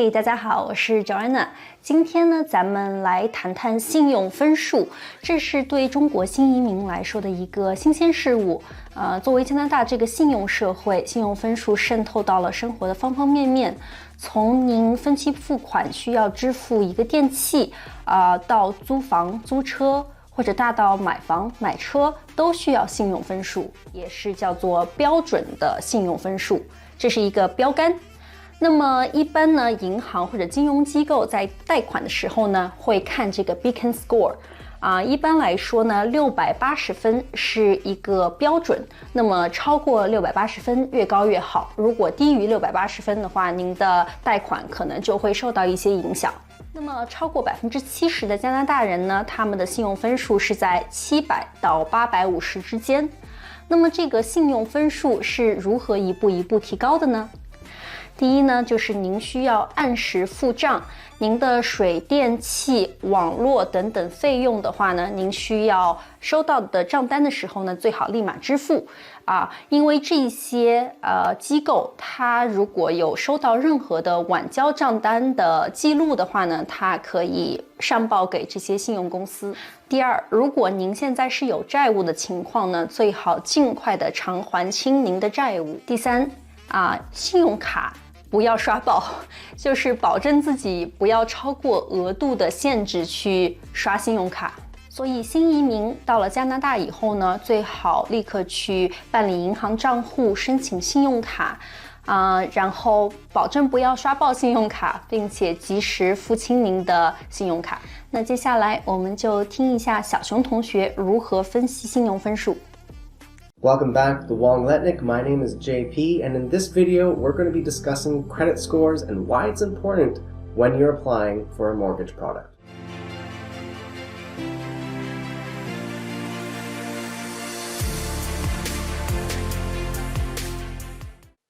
嘿，大家好，我是 Joanna。今天呢，咱们来谈谈信用分数，这是对中国新移民来说的一个新鲜事物。作为加拿大这个信用社会，信用分数渗透到了生活的方方面面，从您分期付款需要支付一个电器，到租房、租车，或者大到买房、买车，都需要信用分数，也是叫做标准的信用分数，这是一个标杆。那么一般呢，银行或者金融机构在贷款的时候呢，会看这个 Beacon Score。一般来说呢，680分是一个标准。那么超过680分越高越好。如果低于680分的话，您的贷款可能就会受到一些影响。那么超过70%的加拿大人呢，他们的信用分数是在700到850之间。那么这个信用分数是如何一步一步提高的呢？第一呢，就是您需要按时付账，您的水电气、网络等等费用的话呢，您需要收到的账单的时候呢，最好立马支付因为这些机构，它如果有收到任何的晚交账单的记录的话呢，它可以上报给这些信用公司。第二，如果您现在是有债务的情况呢，最好尽快的偿还清您的债务。第三信用卡不要刷爆，就是保证自己不要超过额度的限制去刷信用卡。所以新移民到了加拿大以后呢，最好立刻去办理银行账户，申请信用卡然后保证不要刷爆信用卡，并且及时付清您的信用卡。那接下来我们就听一下小熊同学如何分析信用分数。Welcome back to Wang Letnick. My name is JP, and in this video, we're going to be discussing credit scores and why it's important when you're applying for a mortgage product.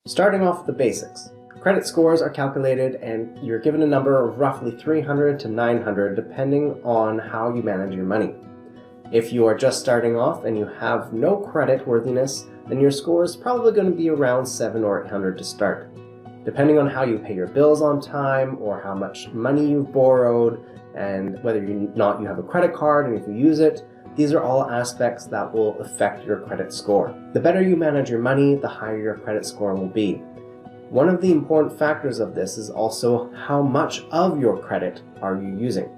Starting off with the basics. Credit scores are calculated and you're given a number of roughly 300 to 900 depending on how you manage your money. If you are just starting off and you have no credit worthiness, then your score is probably going to be around 700 or 800 to start. Depending on how you pay your bills on time or how much money you've borrowed and whether or not you have a credit card and if you use it, these are all aspects that will affect your credit score. The better you manage your money, the higher your credit score will be. One of the important factors of this is also how much of your credit are you using.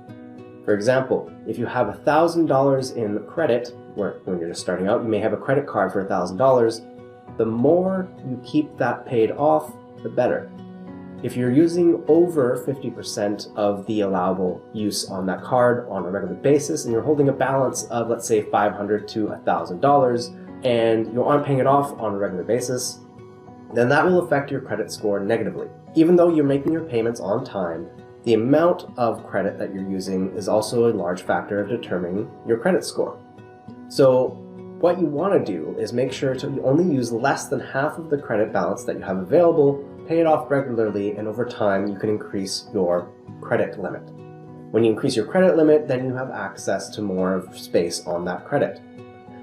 For example, if you have $1,000 in credit, when you're just starting out, you may have a credit card for $1,000. The more you keep that paid off, the better. If you're using over 50% of the allowable use on that card on a regular basis, and you're holding a balance of, let's say, $500 to $1,000, and you aren't paying it off on a regular basis, then that will affect your credit score negatively. Even though you're making your payments on time, the amount of credit that you're using is also a large factor of determining your credit score. So what you want to do is make sure to only use less than half of the credit balance that you have available, pay it off regularly, and over time you can increase your credit limit. When you increase your credit limit, then you have access to more space on that credit.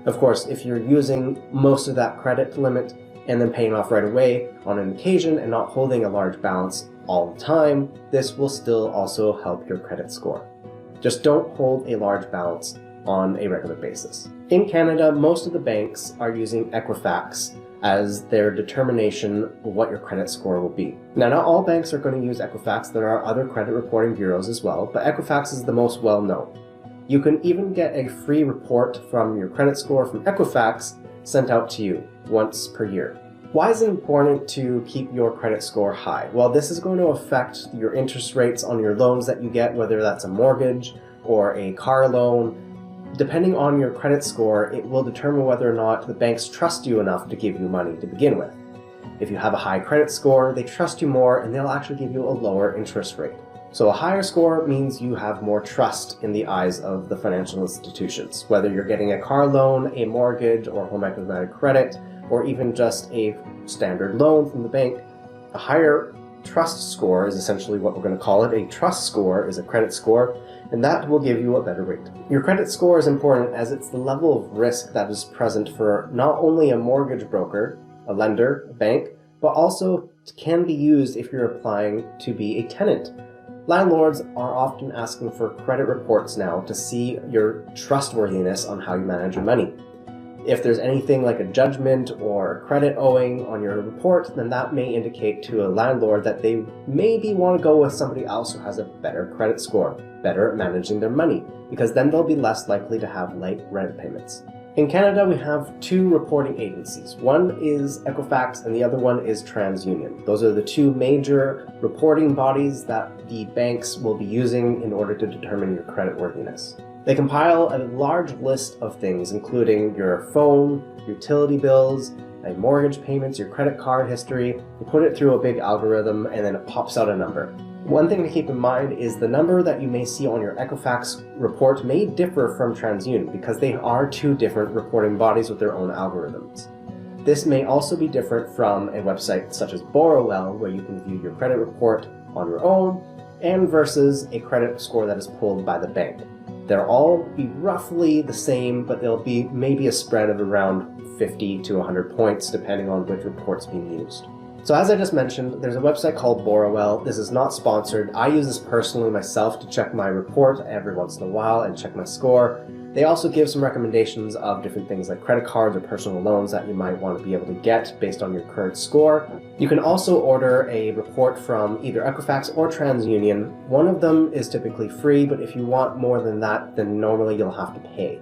Of course, if you're using most of that credit limit and then paying off right away on an occasion and not holding a large balance all the time, this will still also help your credit score. Just don't hold a large balance on a regular basis. In Canada, most of the banks are using Equifax as their determination of what your credit score will be. Now, not all banks are going to use Equifax. There are other credit reporting bureaus as well, but Equifax is the most well-known. You can even get a free report from your credit score from Equifax sent out to you once per year. Why is it important to keep your credit score high? Well, this is going to affect your interest rates on your loans that you get, whether that's a mortgage or a car loan. Depending on your credit score, it will determine whether or not the banks trust you enough to give you money to begin with. If you have a high credit score, they trust you more and they'll actually give you a lower interest rate. So a higher score means you have more trust in the eyes of the financial institutions. Whether you're getting a car loan, a mortgage, or home equity line of credit, or even just a standard loan from the bank, a higher trust score is essentially what we're going to call it. A trust score is a credit score, and that will give you a better rate. Your credit score is important as it's the level of risk that is present for not only a mortgage broker, a lender, a bank, but also can be used if you're applying to be a tenant. Landlords are often asking for credit reports now to see your trustworthiness on how you manage your money. If there's anything like a judgment or credit owing on your report, then that may indicate to a landlord that they maybe want to go with somebody else who has a better credit score, better at managing their money, because then they'll be less likely to have late rent payments. In Canada, we have two reporting agencies. One is Equifax and the other one is TransUnion. Those are the two major reporting bodies that the banks will be using in order to determine your creditworthiness. They compile a large list of things, including your phone, utility bills, and mortgage payments, your credit card history. You put it through a big algorithm and then it pops out a number. One thing to keep in mind is the number that you may see on your Equifax report may differ from TransUnion because they are two different reporting bodies with their own algorithms. This may also be different from a website such as Borrowell, where you can view your credit report on your own, and versus a credit score that is pulled by the bank. They'll all be roughly the same, but there'll be maybe a spread of around 50 to 100 points depending on which report's being used. So as I just mentioned, there's a website called Borrowell. This is not sponsored. I use this personally myself to check my report every once in a while and check my score. They also give some recommendations of different things like credit cards or personal loans that you might want to be able to get based on your current score. You can also order a report from either Equifax or TransUnion. One of them is typically free, but if you want more than that, then normally you'll have to pay.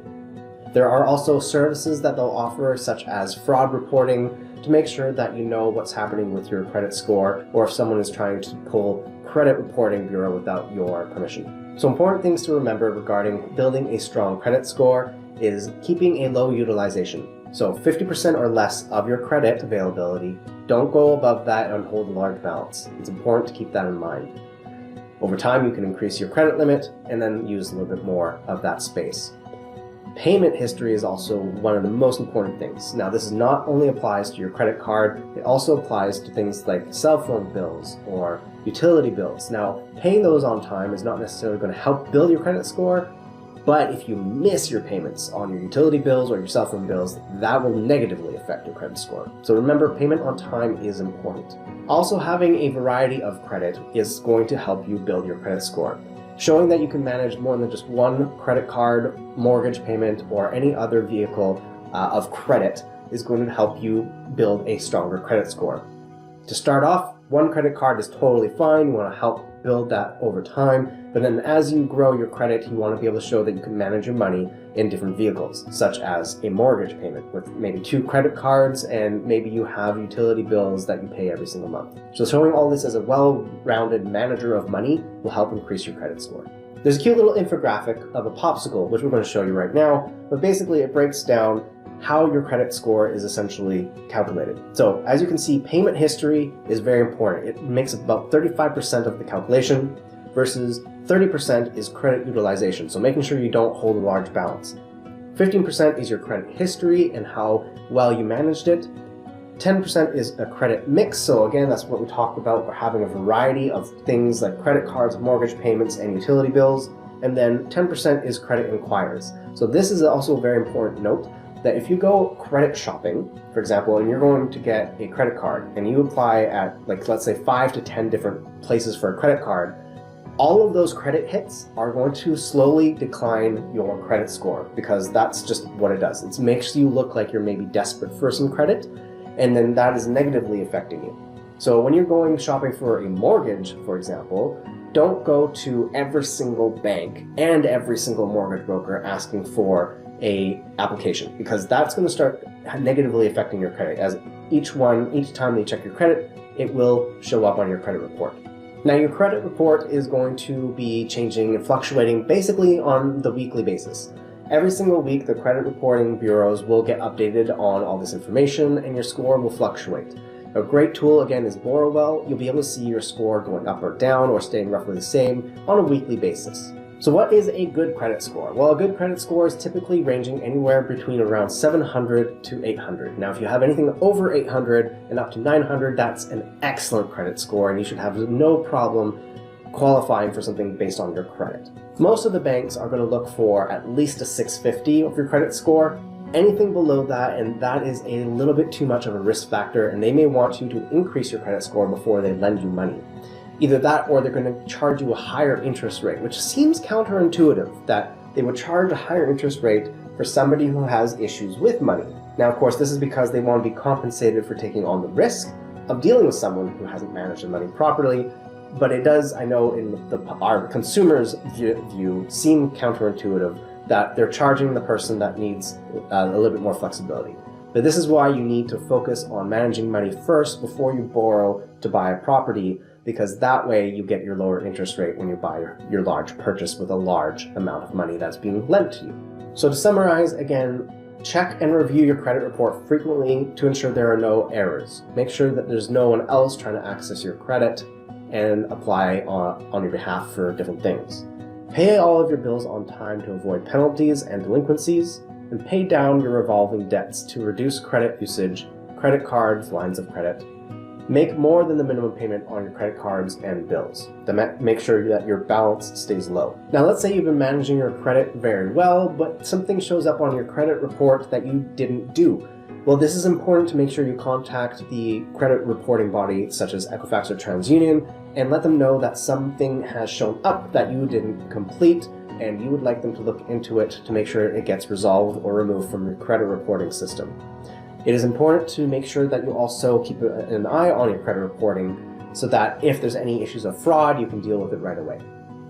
There are also services that they'll offer, such as fraud reporting, to make sure that you know what's happening with your credit score, or if someone is trying to pull credit reporting bureau without your permission. So important things to remember regarding building a strong credit score is keeping a low utilization. So 50% or less of your credit availability. Don't go above that and hold a large balance. It's important to keep that in mind. Over time, you can increase your credit limit and then use a little bit more of that space. Payment history is also one of the most important things. Now, this not only applies to your credit card, it also applies to things like cell phone bills or utility bills. Now, paying those on time is not necessarily going to help build your credit score, but if you miss your payments on your utility bills or your cell phone bills, that will negatively affect your credit score. So remember, payment on time is important. Also, having a variety of credit is going to help you build your credit score. Showing that you can manage more than just one credit card, mortgage payment, or any other vehicle of credit is going to help you build a stronger credit score. To start off, one credit card is totally fine. You want to help build that over time. But then as you grow your credit, you want to be able to show that you can manage your money in different vehicles, such as a mortgage payment with maybe 2 credit cards, and maybe you have utility bills that you pay every single month. So showing all this as a well-rounded manager of money will help increase your credit score. There's a cute little infographic of a popsicle, which we're going to show you right now, but basically it breaks down how your credit score is essentially calculated. So as you can see, payment history is very important. It makes about 35% of the calculation versus 30% is credit utilization, so making sure you don't hold a large balance. 15% is your credit history and how well you managed it. 10% is a credit mix, so again, that's what we talked about. We're having a variety of things like credit cards, mortgage payments, and utility bills. And then 10% is credit inquiries. So this is also a very important note that if you go credit shopping, for example, and you're going to get a credit card and you apply at, like, let's say 5 to 10 different places for a credit card, all of those credit hits are going to slowly decline your credit score, because that's just what it does. It makes you look like you're maybe desperate for some credit, and then that is negatively affecting you. So when you're going shopping for a mortgage, for example, don't go to every single bank and every single mortgage broker asking for a application, because that's going to start negatively affecting your credit, as each time they check your credit, it will show up on your credit report. Now, your credit report is going to be changing and fluctuating basically on the weekly basis. Every single week, the credit reporting bureaus will get updated on all this information, and your score will fluctuate. A great tool, again, is Borrowell. You'll be able to see your score going up or down or staying roughly the same on a weekly basis. So what is a good credit score? Well, a good credit score is typically ranging anywhere between around 700 to 800. Now, if you have anything over 800 and up to 900, that's an excellent credit score, and you should have no problem qualifying for something based on your credit. Most of the banks are going to look for at least a 650 of your credit score. Anything below that, and that is a little bit too much of a risk factor, and they may want you to increase your credit score before they lend you money. Either that or they're going to charge you a higher interest rate, which seems counterintuitive that they would charge a higher interest rate for somebody who has issues with money. Now, of course, this is because they want to be compensated for taking on the risk of dealing with someone who hasn't managed their money properly. But it does, I know, in our consumers' view, seem counterintuitive that they're charging the person that needs a little bit more flexibility. But this is why you need to focus on managing money first before you borrow to buy a property, because that way you get your lower interest rate when you buy your large purchase with a large amount of money that's being lent to you. So to summarize, again, check and review your credit report frequently to ensure there are no errors. Make sure that there's no one else trying to access your credit and apply on your behalf for different things. Pay all of your bills on time to avoid penalties and delinquencies, and pay down your revolving debts to reduce credit usage, credit cards, lines of credit. Make more than the minimum payment on your credit cards and bills to make sure that your balance stays low. Now, let's say you've been managing your credit very well, but something shows up on your credit report that you didn't do. Well, this is important to make sure you contact the credit reporting body such as Equifax or TransUnion and let them know that something has shown up that you didn't complete and you would like them to look into it to make sure it gets resolved or removed from your credit reporting system. It is important to make sure that you also keep an eye on your credit reporting so that if there's any issues of fraud, you can deal with it right away.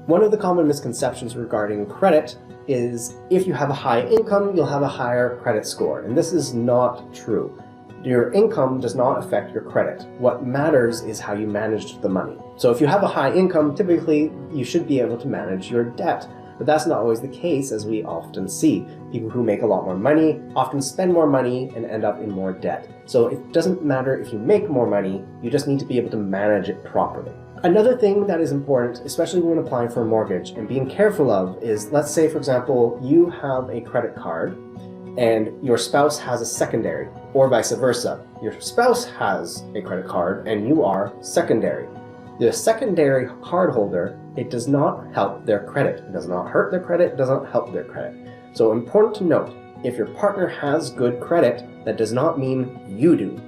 One of the common misconceptions regarding credit is if you have a high income, you'll have a higher credit score. And this is not true. Your income does not affect your credit. What matters is how you managed the money. So if you have a high income, typically you should be able to manage your debt. But that's not always the case, as we often see. People who make a lot more money often spend more money and end up in more debt. So it doesn't matter if you make more money, you just need to be able to manage it properly. Another thing that is important, especially when applying for a mortgage and being careful of, is let's say, for example, you have a credit card and your spouse has a secondary, or vice versa. Your spouse has a credit card and you are secondary. The secondary cardholder, it does not help their credit. It does not hurt their credit, it does not help their credit. So important to note, if your partner has good credit, that does not mean you do.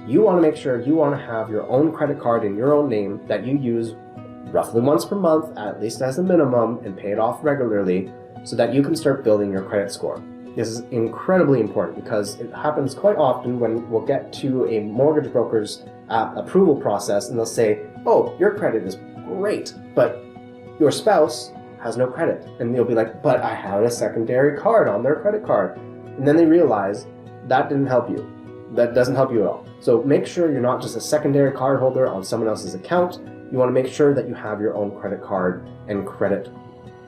You want to make sure you want to have your own credit card in your own name that you use roughly once per month, at least as a minimum, and pay it off regularly so that you can start building your credit score. This is incredibly important because it happens quite often when we'll get to a mortgage broker's approval process and they'll say, oh, your credit is great, but your spouse has no credit. And they'll be like, but I have a secondary card on their credit card. And then they realize that didn't help you. That doesn't help you at all. So make sure you're not just a secondary card holder on someone else's account. You want to make sure that you have your own credit card and credit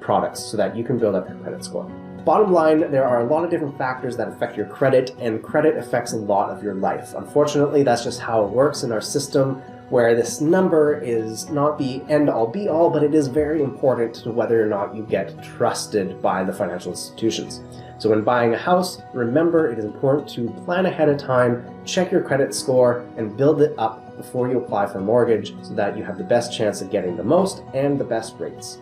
products so that you can build up your credit score. Bottom line, there are a lot of different factors that affect your credit, and credit affects a lot of your life. Unfortunately, that's just how it works in our system, where this number is not the end-all be-all, but it is very important to whether or not you get trusted by the financial institutions. So when buying a house, remember it is important to plan ahead of time, check your credit score, and build it up before you apply for a mortgage so that you have the best chance of getting the most and the best rates.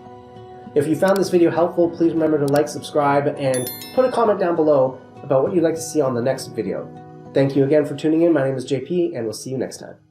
If you found this video helpful, please remember to like, subscribe, and put a comment down below about what you'd like to see on the next video. Thank you again for tuning in. My name is JP, and we'll see you next time.